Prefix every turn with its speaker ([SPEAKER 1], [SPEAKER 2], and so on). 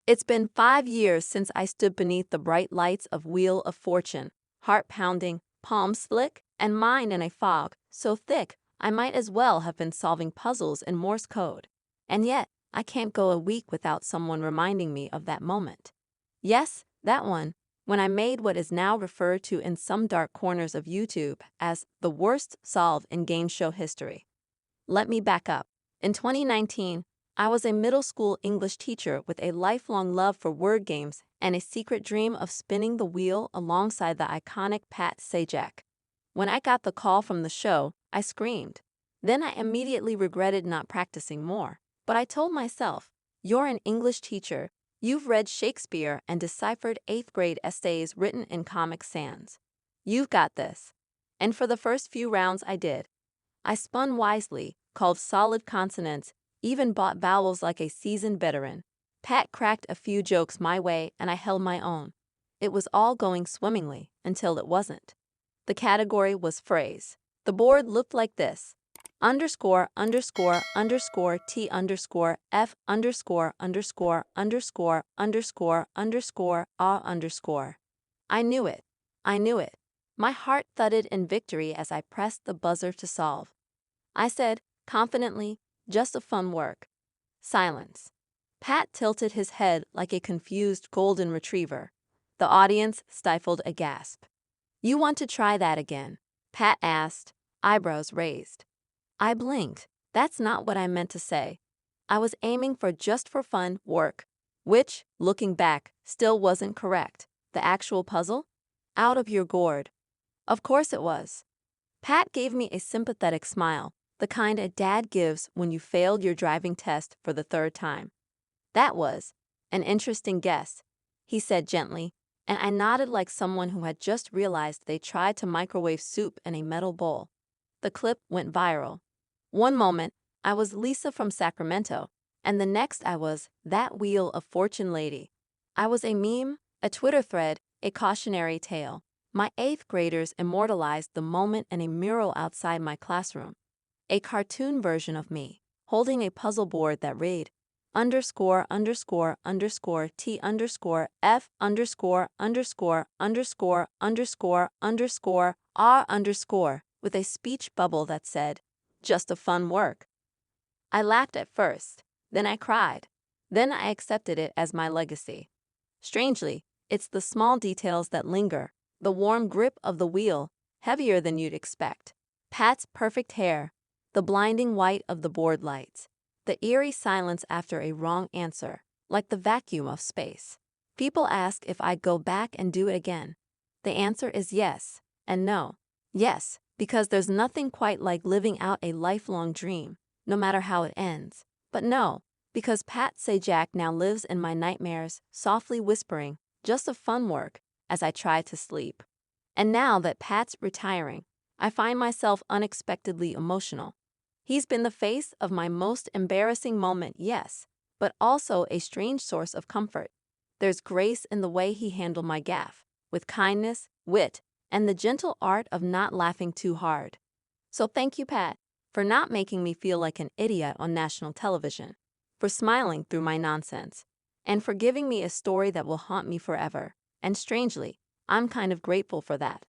[SPEAKER 1] It's been 5 years since I stood beneath the bright lights of Wheel of Fortune, heart pounding, palms slick, and mind in a fog so thick I might as well have been solving puzzles in Morse code. And yet, I can't go a week without someone reminding me of that moment. Yes, that one, when I made what is now referred to in some dark corners of YouTube as the worst solve in game show history. Let me back up. In 2019, I was a middle school English teacher with a lifelong love for word games and a secret dream of spinning the wheel alongside the iconic Pat Sajak. When I got the call from the show, I screamed. Then I immediately regretted not practicing more. But I told myself, you're an English teacher, you've read Shakespeare and deciphered 8th grade essays written in Comic Sans. You've got this. And for the first few rounds I did. I spun wisely, called solid consonants, even bought vowels like a seasoned veteran. Pat cracked a few jokes my way and I held my own. It was all going swimmingly until it wasn't. The category was phrase. The board looked like this. Underscore, underscore, underscore, T underscore, F underscore, underscore, underscore, underscore, underscore, A underscore. I knew it. I knew it. My heart thudded in victory as I pressed the buzzer to solve. I said, confidently, just a fun work. Silence. Pat tilted his head like a confused golden retriever. The audience stifled a gasp. You want to try that again? Pat asked, eyebrows raised. I blinked. That's not what I meant to say. I was aiming for just for fun work, which, looking back, still wasn't correct. The actual puzzle? Out of your gourd. Of course it was. Pat gave me a sympathetic smile, the kind a dad gives when you failed your driving test for the 3rd time. That was an interesting guess, he said gently, and I nodded like someone who had just realized they tried to microwave soup in a metal bowl. The clip went viral. One moment, I was Lisa from Sacramento, and the next I was that Wheel of Fortune lady. I was a meme, a Twitter thread, a cautionary tale. My 8th graders immortalized the moment in a mural outside my classroom. A cartoon version of me, holding a puzzle board that read, underscore, underscore, underscore, T underscore, F underscore, underscore, underscore, underscore, underscore, R underscore, with a speech bubble that said, just a fun work. I laughed at first, then I cried. Then I accepted it as my legacy. Strangely, it's the small details that linger, the warm grip of the wheel, heavier than you'd expect. Pat's perfect hair, the blinding white of the board lights, the eerie silence after a wrong answer, like the vacuum of space. People ask if I'd go back and do it again. The answer is yes and no. Yes, because there's nothing quite like living out a lifelong dream, no matter how it ends. But no, because Pat Sajak now lives in my nightmares, softly whispering, just a fun work, as I try to sleep. And now that Pat's retiring, I find myself unexpectedly emotional. He's been the face of my most embarrassing moment, yes, but also a strange source of comfort. There's grace in the way he handled my gaffe, with kindness, wit, and the gentle art of not laughing too hard. So thank you, Pat, for not making me feel like an idiot on national television, for smiling through my nonsense, and for giving me a story that will haunt me forever. And strangely, I'm kind of grateful for that.